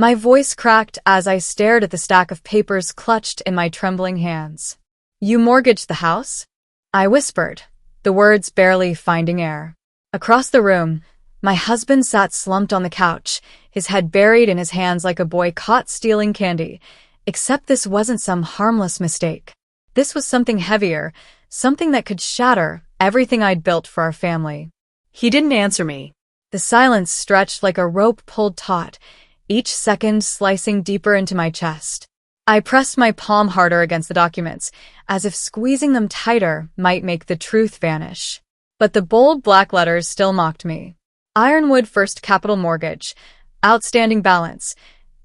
My voice cracked as I stared at the stack of papers clutched in my trembling hands. You mortgaged the house? I whispered, the words barely finding air. Across the room, my husband sat slumped on the couch, his head buried in his hands like a boy caught stealing candy. Except this wasn't some harmless mistake. This was something heavier, something that could shatter everything I'd built for our family. He didn't answer me. The silence stretched like a rope pulled taut, each second slicing deeper into my chest. I pressed my palm harder against the documents, as if squeezing them tighter might make the truth vanish. But the bold black letters still mocked me. Ironwood First Capital Mortgage. Outstanding balance.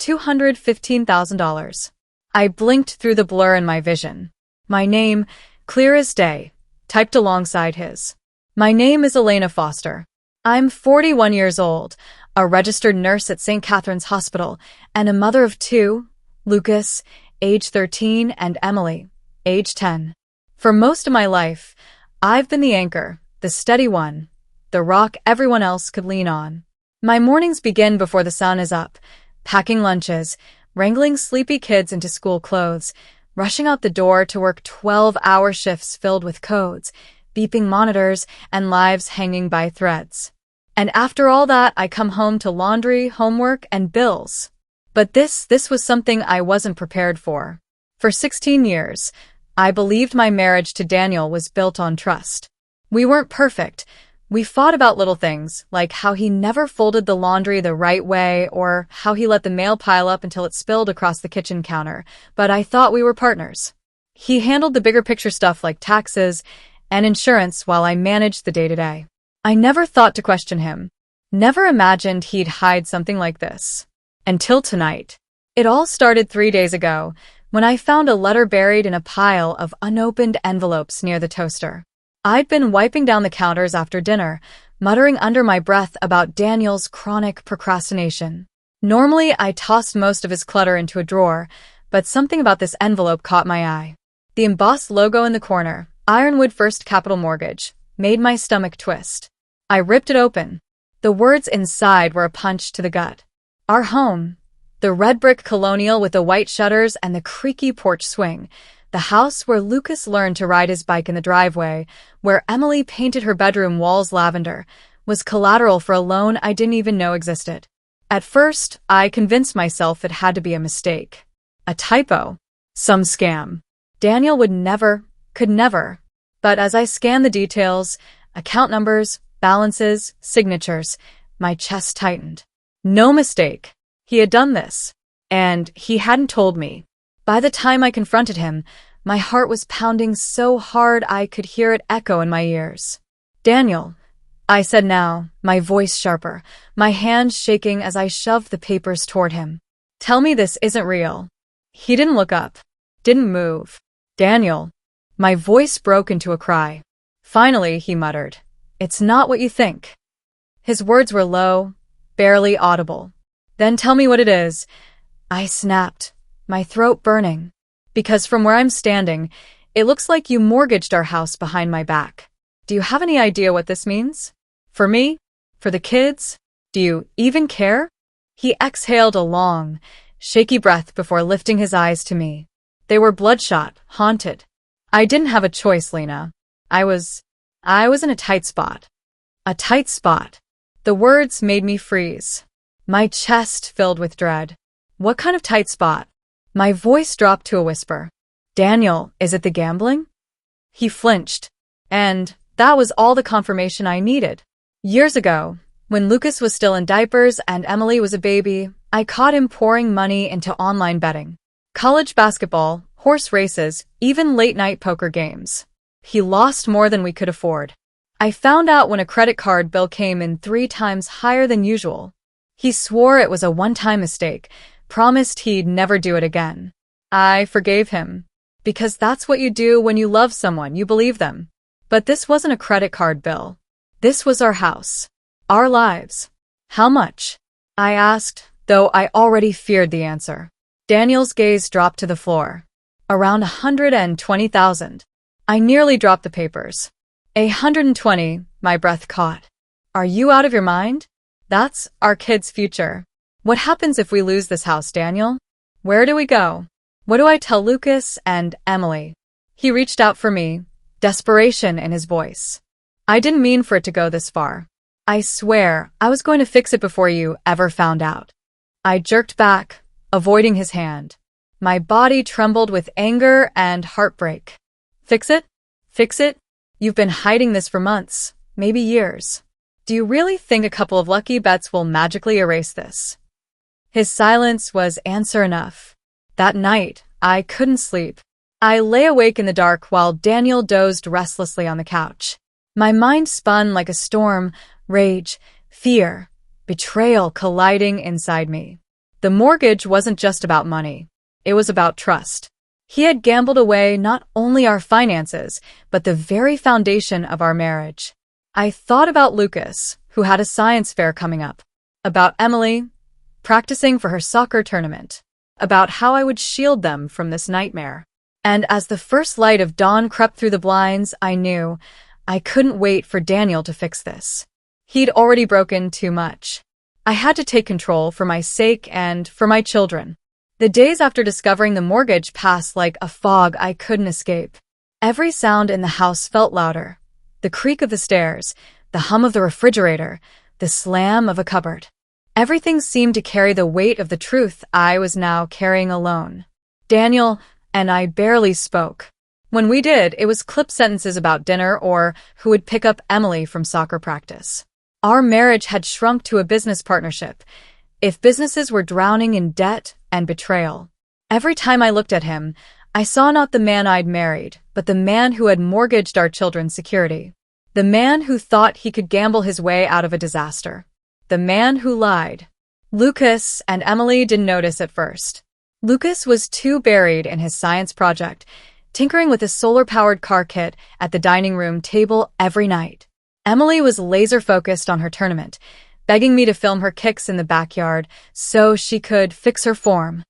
$215,000. I blinked through the blur in my vision. My name, clear as day, typed alongside his. My name is Elena Foster. I'm 41 years old, a registered nurse at St. Catherine's Hospital, and a mother of two, Lucas, age 13, and Emily, age 10. For most of my life, I've been the anchor, the steady one, the rock everyone else could lean on. My mornings begin before the sun is up, packing lunches, wrangling sleepy kids into school clothes, rushing out the door to work 12-hour shifts filled with codes, beeping monitors, and lives hanging by threads. And after all that, I come home to laundry, homework, and bills. But this was something I wasn't prepared for. For 16 years, I believed my marriage to Daniel was built on trust. We weren't perfect. We fought about little things, like how he never folded the laundry the right way or how he let the mail pile up until it spilled across the kitchen counter, but I thought we were partners. He handled the bigger picture stuff like taxes and insurance while I managed the day-to-day. I never thought to question him. Never imagined he'd hide something like this. Until tonight. It all started 3 days ago, when I found a letter buried in a pile of unopened envelopes near the toaster. I'd been wiping down the counters after dinner, muttering under my breath about Daniel's chronic procrastination. Normally, I tossed most of his clutter into a drawer, but something about this envelope caught my eye. The embossed logo in the corner, Ironwood First Capital Mortgage, made my stomach twist. I ripped it open. The words inside were a punch to the gut. Our home, the red brick colonial with the white shutters and the creaky porch swing, the house where Lucas learned to ride his bike in the driveway, where Emily painted her bedroom walls lavender, was collateral for a loan I didn't even know existed. At first, I convinced myself it had to be a mistake. A typo. Some scam. Daniel could never. But as I scanned the details, account numbers, balances, signatures, my chest tightened. No mistake. He had done this. And he hadn't told me. By the time I confronted him, my heart was pounding so hard I could hear it echo in my ears. Daniel, I said now, my voice sharper, my hands shaking as I shoved the papers toward him. Tell me this isn't real. He didn't look up. Didn't move. Daniel. My voice broke into a cry. Finally, he muttered. It's not what you think. His words were low, barely audible. Then tell me what it is. I snapped, my throat burning. Because from where I'm standing, it looks like you mortgaged our house behind my back. Do you have any idea what this means? For me? For the kids? Do you even care? He exhaled a long, shaky breath before lifting his eyes to me. They were bloodshot, haunted. I didn't have a choice, Lena. I was in a tight spot. A tight spot. The words made me freeze. My chest filled with dread. What kind of tight spot? My voice dropped to a whisper. Daniel, is it the gambling? He flinched. And that was all the confirmation I needed. Years ago, when Lucas was still in diapers and Emily was a baby, I caught him pouring money into online betting. College basketball, horse races, even late-night poker games. He lost more than we could afford. I found out when a credit card bill came in 3 times higher than usual. He swore it was a one-time mistake, promised he'd never do it again. I forgave him. Because that's what you do when you love someone, you believe them. But this wasn't a credit card bill. This was our house. Our lives. How much? I asked, though I already feared the answer. Daniel's gaze dropped to the floor. Around 120,000. I nearly dropped the papers. 120, my breath caught. Are you out of your mind? That's our kid's future. What happens if we lose this house, Daniel? Where do we go? What do I tell Lucas and Emily? He reached out for me, desperation in his voice. I didn't mean for it to go this far. I swear, I was going to fix it before you ever found out. I jerked back, avoiding his hand. My body trembled with anger and heartbreak. Fix it? Fix it? You've been hiding this for months, maybe years. Do you really think a couple of lucky bets will magically erase this? His silence was answer enough. That night, I couldn't sleep. I lay awake in the dark while Daniel dozed restlessly on the couch. My mind spun like a storm, rage, fear, betrayal colliding inside me. The mortgage wasn't just about money. It was about trust. He had gambled away not only our finances, but the very foundation of our marriage. I thought about Lucas, who had a science fair coming up, about Emily, practicing for her soccer tournament, about how I would shield them from this nightmare. And as the first light of dawn crept through the blinds, I knew I couldn't wait for Daniel to fix this. He'd already broken too much. I had to take control for my sake and for my children. The days after discovering the mortgage passed like a fog I couldn't escape. Every sound in the house felt louder. The creak of the stairs, the hum of the refrigerator, the slam of a cupboard. Everything seemed to carry the weight of the truth I was now carrying alone. Daniel and I barely spoke. When we did, it was clipped sentences about dinner or who would pick up Emily from soccer practice. Our marriage had shrunk to a business partnership, if businesses were drowning in debt and betrayal. Every time I looked at him, I saw not the man I'd married, but the man who had mortgaged our children's security. The man who thought he could gamble his way out of a disaster. The man who lied. Lucas and Emily didn't notice at first. Lucas was too buried in his science project, tinkering with a solar-powered car kit at the dining room table every night. Emily was laser-focused on her tournament, begging me to film her kicks in the backyard so she could fix her form.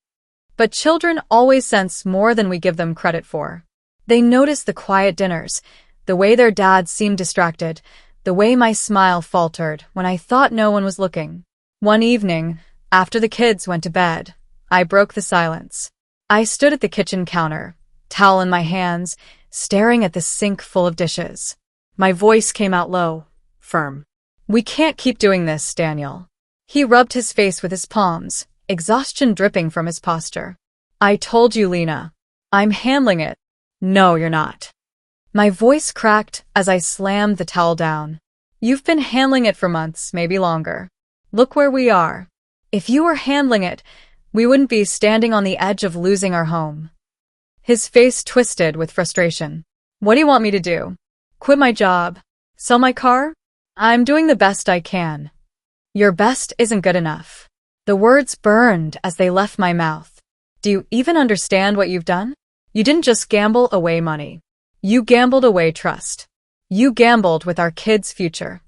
But children always sense more than we give them credit for. They notice the quiet dinners, the way their dads seemed distracted, the way my smile faltered when I thought no one was looking. One evening, after the kids went to bed, I broke the silence. I stood at the kitchen counter, towel in my hands, staring at the sink full of dishes. My voice came out low, firm. We can't keep doing this, Daniel. He rubbed his face with his palms, exhaustion dripping from his posture. I told you, Lena. I'm handling it. No, you're not. My voice cracked as I slammed the towel down. You've been handling it for months, maybe longer. Look where we are. If you were handling it, we wouldn't be standing on the edge of losing our home. His face twisted with frustration. What do you want me to do? Quit my job? Sell my car? I'm doing the best I can. Your best isn't good enough. The words burned as they left my mouth. Do you even understand what you've done? You didn't just gamble away money. You gambled away trust. You gambled with our kids' future.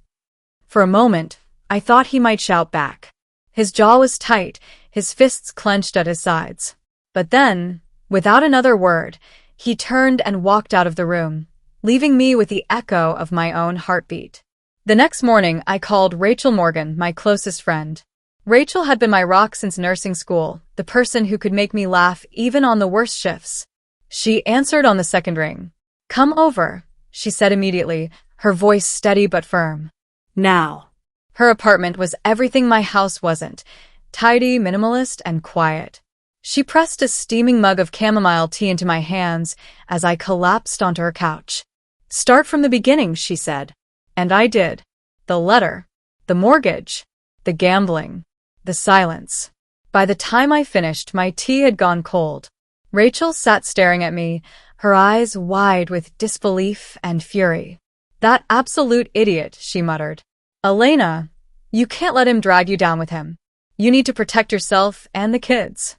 For a moment, I thought he might shout back. His jaw was tight, his fists clenched at his sides. But then, without another word, he turned and walked out of the room, leaving me with the echo of my own heartbeat. The next morning, I called Rachel Morgan, my closest friend. Rachel had been my rock since nursing school, the person who could make me laugh even on the worst shifts. She answered on the second ring. Come over, she said immediately, her voice steady but firm. Now. Her apartment was everything my house wasn't, tidy, minimalist, and quiet. She pressed a steaming mug of chamomile tea into my hands as I collapsed onto her couch. Start from the beginning, she said. And I did. The letter, the mortgage, the gambling, the silence. By the time I finished, my tea had gone cold. Rachel sat staring at me, her eyes wide with disbelief and fury. That absolute idiot, she muttered. Elena, you can't let him drag you down with him. You need to protect yourself and the kids.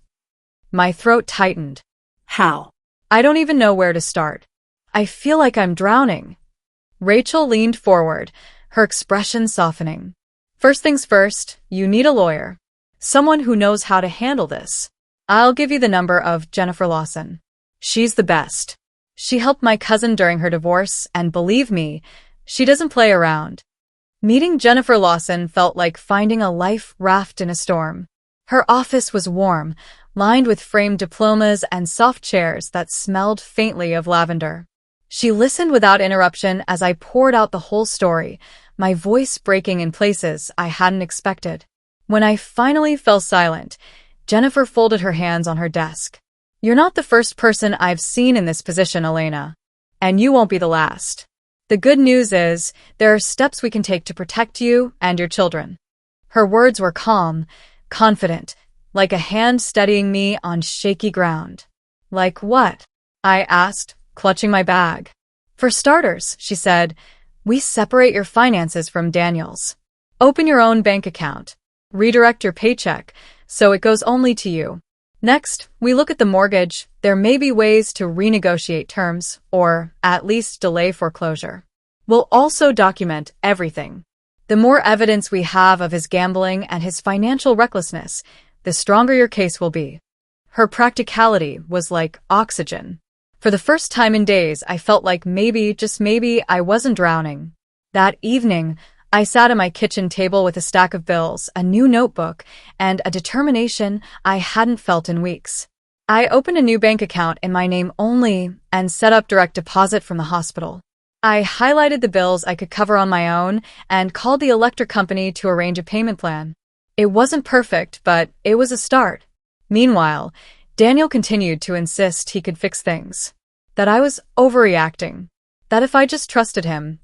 My throat tightened. How? I don't even know where to start. I feel like I'm drowning. Rachel leaned forward, her expression softening. First things first, you need a lawyer. Someone who knows how to handle this. I'll give you the number of Jennifer Lawson. She's the best. She helped my cousin during her divorce, and believe me, she doesn't play around. Meeting Jennifer Lawson felt like finding a life raft in a storm. Her office was warm, lined with framed diplomas and soft chairs that smelled faintly of lavender. She listened without interruption as I poured out the whole story, my voice breaking in places I hadn't expected. When I finally fell silent, Jennifer folded her hands on her desk. "You're not the first person I've seen in this position, Elena. And you won't be the last. The good news is, there are steps we can take to protect you and your children." Her words were calm, confident, like a hand steadying me on shaky ground. "Like what?" I asked, clutching my bag. "For starters," she said, "we separate your finances from Daniel's. Open your own bank account. Redirect your paycheck, so it goes only to you. Next, we look at the mortgage. There may be ways to renegotiate terms, or at least delay foreclosure. We'll also document everything. The more evidence we have of his gambling and his financial recklessness, the stronger your case will be." Her practicality was like oxygen. For the first time in days, I felt like maybe, just maybe, I wasn't drowning. That evening, I sat at my kitchen table with a stack of bills, a new notebook, and a determination I hadn't felt in weeks. I opened a new bank account in my name only and set up direct deposit from the hospital. I highlighted the bills I could cover on my own and called the electric company to arrange a payment plan. It wasn't perfect, but it was a start. Meanwhile, Daniel continued to insist he could fix things. That I was overreacting. That if I just trusted him,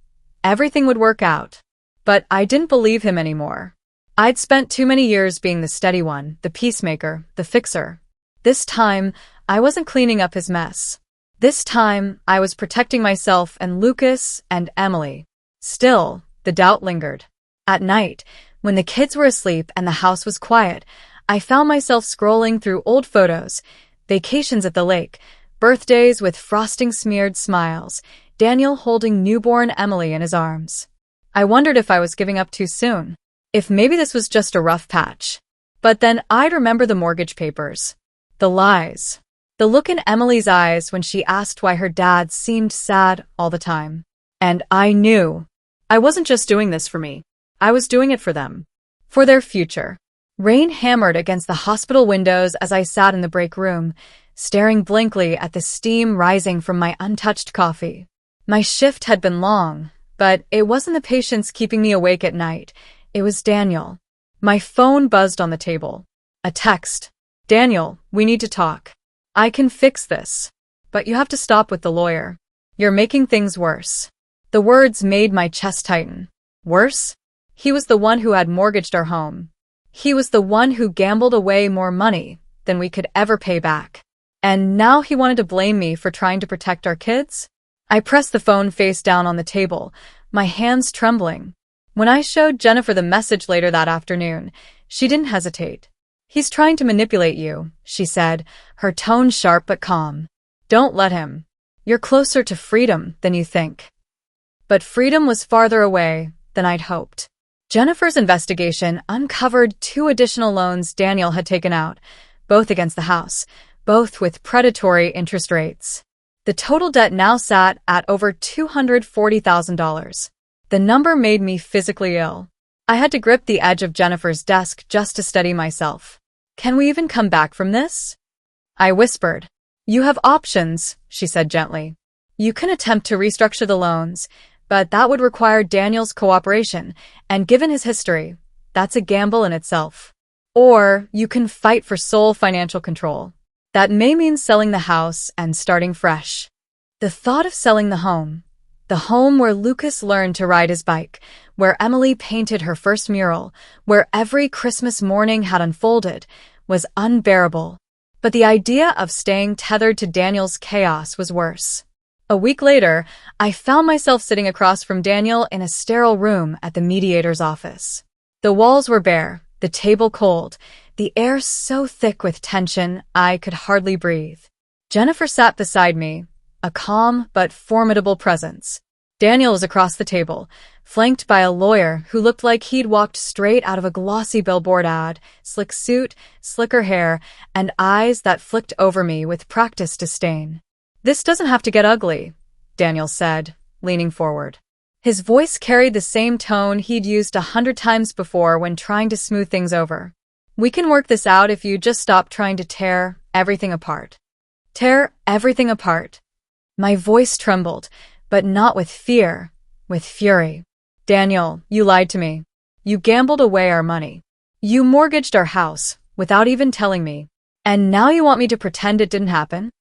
everything would work out. But I didn't believe him anymore. I'd spent too many years being the steady one, the peacemaker, the fixer. This time, I wasn't cleaning up his mess. This time, I was protecting myself and Lucas and Emily. Still, the doubt lingered. At night, when the kids were asleep and the house was quiet, I found myself scrolling through old photos, vacations at the lake, birthdays with frosting-smeared smiles, Daniel holding newborn Emily in his arms. I wondered if I was giving up too soon, if maybe this was just a rough patch. But then I'd remember the mortgage papers, the lies, the look in Emily's eyes when she asked why her dad seemed sad all the time. And I knew I wasn't just doing this for me. I was doing it for them, for their future. Rain hammered against the hospital windows as I sat in the break room, staring blankly at the steam rising from my untouched coffee. My shift had been long, but it wasn't the patients keeping me awake at night. It was Daniel. My phone buzzed on the table. A text. "Daniel, we need to talk. I can fix this. But you have to stop with the lawyer. You're making things worse." The words made my chest tighten. Worse? He was the one who had mortgaged our home. He was the one who gambled away more money than we could ever pay back. And now he wanted to blame me for trying to protect our kids? I pressed the phone face down on the table, my hands trembling. When I showed Jennifer the message later that afternoon, she didn't hesitate. "He's trying to manipulate you," she said, her tone sharp but calm. "Don't let him. You're closer to freedom than you think." But freedom was farther away than I'd hoped. Jennifer's investigation uncovered 2 additional loans Daniel had taken out, both against the house, both with predatory interest rates. The total debt now sat at over $240,000. The number made me physically ill. I had to grip the edge of Jennifer's desk just to steady myself. "Can we even come back from this?" I whispered. "You have options," she said gently. "You can attempt to restructure the loans, but that would require Daniel's cooperation, and given his history, that's a gamble in itself. Or you can fight for sole financial control. That may mean selling the house and starting fresh." The thought of selling the home where Lucas learned to ride his bike, where Emily painted her first mural, where every Christmas morning had unfolded, was unbearable. But the idea of staying tethered to Daniel's chaos was worse. A week later, I found myself sitting across from Daniel in a sterile room at the mediator's office. The walls were bare, the table cold, the air so thick with tension I could hardly breathe. Jennifer sat beside me, a calm but formidable presence. Daniel was across the table, flanked by a lawyer who looked like he'd walked straight out of a glossy billboard ad, slick suit, slicker hair, and eyes that flicked over me with practiced disdain. "This doesn't have to get ugly," Daniel said, leaning forward. His voice carried the same tone he'd used 100 times before when trying to smooth things over. We can work this out if you just stop trying to tear everything apart. Tear everything apart. My voice trembled, but not with fear, with fury. Daniel, you lied to me. You gambled away our money. You mortgaged our house without even telling me. And now you want me to pretend it didn't happen?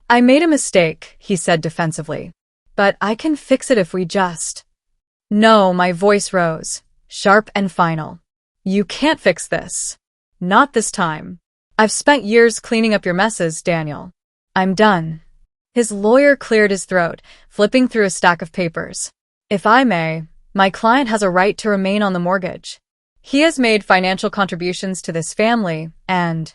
I made a mistake, he said defensively. But I can fix it if we just… No, my voice rose, sharp and final. You can't fix this. Not this time. I've spent years cleaning up your messes, Daniel. I'm done. His lawyer cleared his throat, flipping through a stack of papers. If I may, my client has a right to remain on the mortgage. He has made financial contributions to this family, and…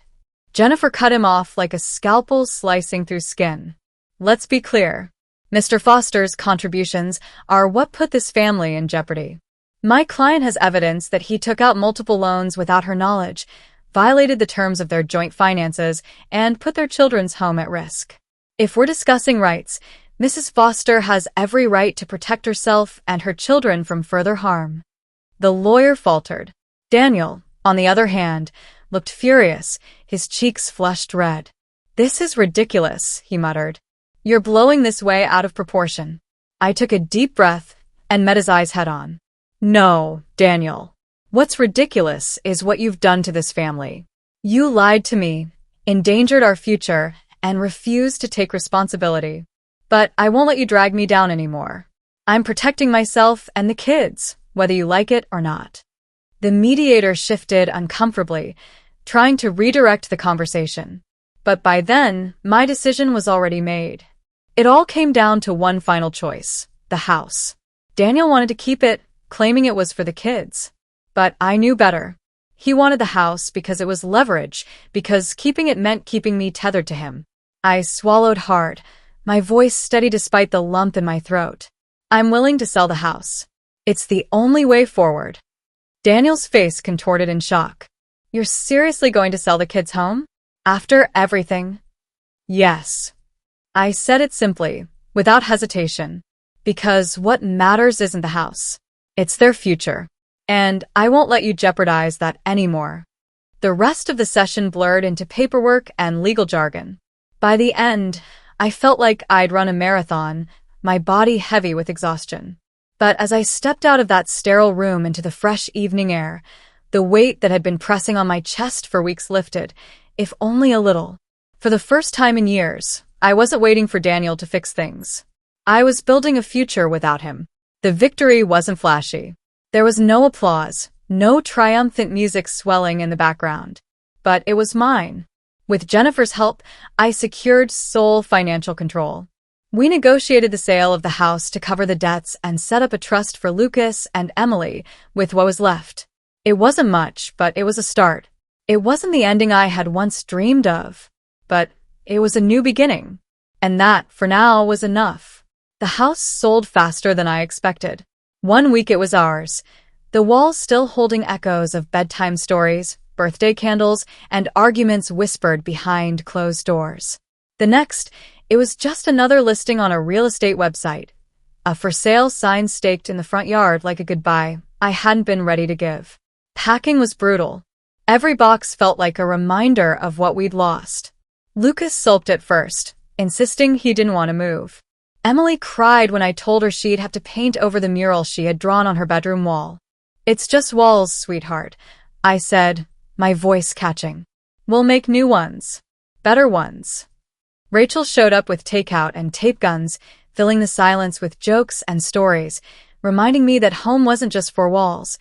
Jennifer cut him off like a scalpel slicing through skin. Let's be clear. Mr. Foster's contributions are what put this family in jeopardy. My client has evidence that he took out multiple loans without her knowledge, violated the terms of their joint finances, and put their children's home at risk. If we're discussing rights, Mrs. Foster has every right to protect herself and her children from further harm. The lawyer faltered. Daniel, on the other hand, looked furious, his cheeks flushed red. This is ridiculous, he muttered. You're blowing this way out of proportion. I took a deep breath and met his eyes head on. No, Daniel. What's ridiculous is what you've done to this family. You lied to me, endangered our future, and refused to take responsibility. But I won't let you drag me down anymore. I'm protecting myself and the kids, whether you like it or not. The mediator shifted uncomfortably, trying to redirect the conversation. But by then, my decision was already made. It all came down to one final choice, the house. Daniel wanted to keep it, claiming it was for the kids. But I knew better. He wanted the house because it was leverage, because keeping it meant keeping me tethered to him. I swallowed hard, my voice steady despite the lump in my throat. I'm willing to sell the house. It's the only way forward. Daniel's face contorted in shock. You're seriously going to sell the kids' home? After everything? Yes. I said it simply, without hesitation. Because what matters isn't the house. It's their future. And I won't let you jeopardize that anymore. The rest of the session blurred into paperwork and legal jargon. By the end, I felt like I'd run a marathon, my body heavy with exhaustion. But as I stepped out of that sterile room into the fresh evening air, the weight that had been pressing on my chest for weeks lifted, if only a little. For the first time in years, I wasn't waiting for Daniel to fix things. I was building a future without him. The victory wasn't flashy. There was no applause, no triumphant music swelling in the background. But it was mine. With Jennifer's help, I secured sole financial control. We negotiated the sale of the house to cover the debts and set up a trust for Lucas and Emily with what was left. It wasn't much, but it was a start. It wasn't the ending I had once dreamed of, but it was a new beginning. And that, for now, was enough. The house sold faster than I expected. 1 week it was ours, the walls still holding echoes of bedtime stories, birthday candles, and arguments whispered behind closed doors. The next, it was just another listing on a real estate website. A for sale sign staked in the front yard like a goodbye I hadn't been ready to give. Packing was brutal. Every box felt like a reminder of what we'd lost. Lucas sulked at first, insisting he didn't want to move. Emily cried when I told her she'd have to paint over the mural she had drawn on her bedroom wall. It's just walls, sweetheart, I said, my voice catching. We'll make new ones. Better ones. Rachel showed up with takeout and tape guns, filling the silence with jokes and stories, reminding me that home wasn't just four walls.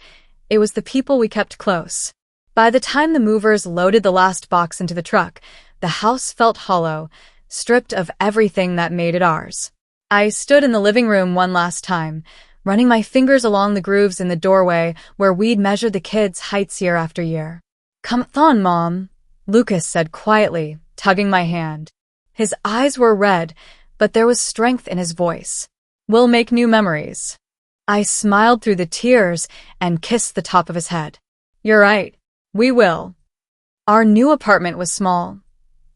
It was the people we kept close. By the time the movers loaded the last box into the truck, the house felt hollow, stripped of everything that made it ours. I stood in the living room one last time, running my fingers along the grooves in the doorway where we'd measured the kids' heights year after year. Come on, Mom, Lucas said quietly, tugging my hand. His eyes were red, but there was strength in his voice. We'll make new memories. I smiled through the tears and kissed the top of his head. You're right. We will. Our new apartment was small.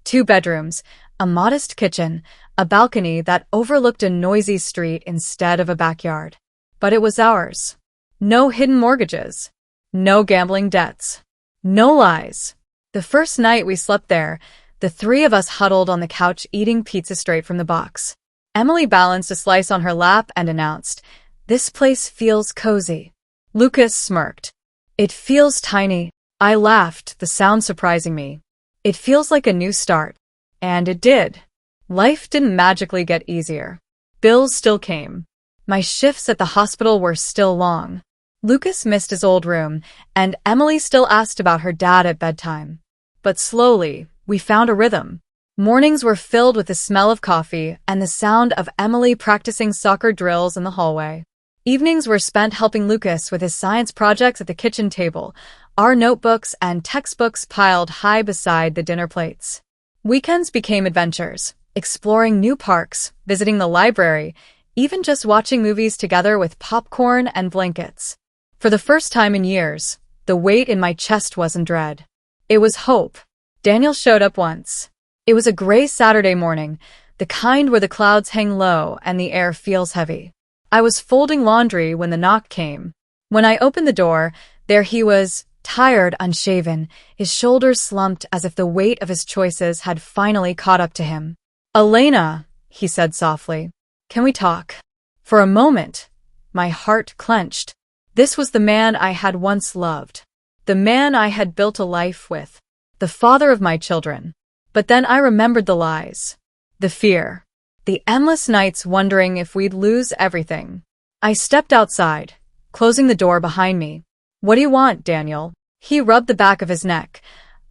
2 bedrooms, a modest kitchen, a balcony that overlooked a noisy street instead of a backyard. But it was ours. No hidden mortgages. No gambling debts. No lies. The first night we slept there, the three of us huddled on the couch eating pizza straight from the box. Emily balanced a slice on her lap and announced, "This place feels cozy." Lucas smirked. "It feels tiny." I laughed, the sound surprising me. "It feels like a new start." And it did. Life didn't magically get easier. Bills still came. My shifts at the hospital were still long. Lucas missed his old room, and Emily still asked about her dad at bedtime. But slowly, we found a rhythm. Mornings were filled with the smell of coffee and the sound of Emily practicing soccer drills in the hallway. Evenings were spent helping Lucas with his science projects at the kitchen table, our notebooks and textbooks piled high beside the dinner plates. Weekends became adventures, exploring new parks, visiting the library, even just watching movies together with popcorn and blankets. For the first time in years, the weight in my chest wasn't dread. It was hope. Daniel showed up once. It was a gray Saturday morning, the kind where the clouds hang low and the air feels heavy. I was folding laundry when the knock came. When I opened the door, there he was, tired, unshaven, his shoulders slumped as if the weight of his choices had finally caught up to him. "Elena," he said softly, "can we talk?" For a moment, my heart clenched. This was the man I had once loved. The man I had built a life with. The father of my children. But then I remembered the lies. The fear. The endless nights wondering if we'd lose everything. I stepped outside, closing the door behind me. "What do you want, Daniel?" He rubbed the back of his neck,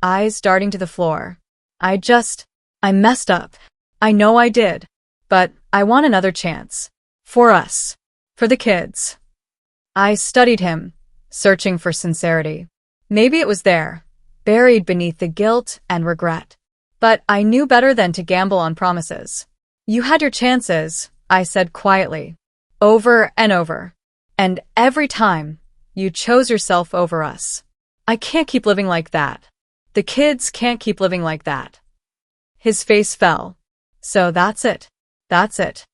eyes darting to the floor. I messed up. I know I did. But I want another chance. For us. For the kids. I studied him, searching for sincerity. Maybe it was there, buried beneath the guilt and regret. But I knew better than to gamble on promises. "You had your chances," I said quietly. "Over and over. And every time, you chose yourself over us. I can't keep living like that. The kids can't keep living like that." His face fell. "So that's it. That's it."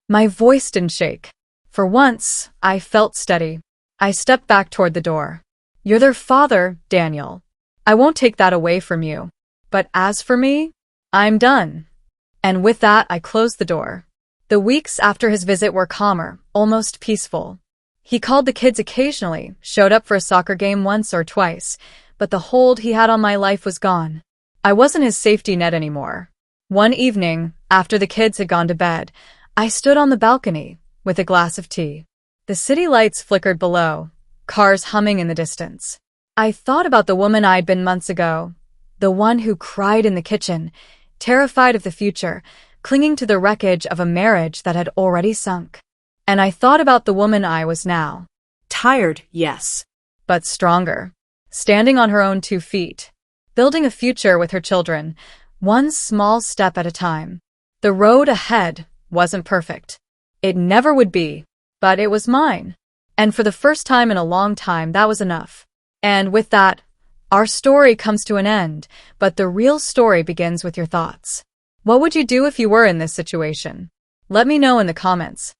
My voice didn't shake. For once, I felt steady. I stepped back toward the door. "You're their father, Daniel. I won't take that away from you. But as for me, I'm done." And with that, I closed the door. The weeks after his visit were calmer, almost peaceful. He called the kids occasionally, showed up for a soccer game once or twice, but the hold he had on my life was gone. I wasn't his safety net anymore. One evening, after the kids had gone to bed, I stood on the balcony with a glass of tea. The city lights flickered below, cars humming in the distance. I thought about the woman I'd been months ago, the one who cried in the kitchen, terrified of the future, clinging to the wreckage of a marriage that had already sunk. And I thought about the woman I was now. Tired, yes, but stronger. Standing on her own 2 feet. Building a future with her children, one small step at a time. The road ahead wasn't perfect. It never would be, but it was mine. And for the first time in a long time, that was enough. And with that, our story comes to an end, but the real story begins with your thoughts. What would you do if you were in this situation? Let me know in the comments.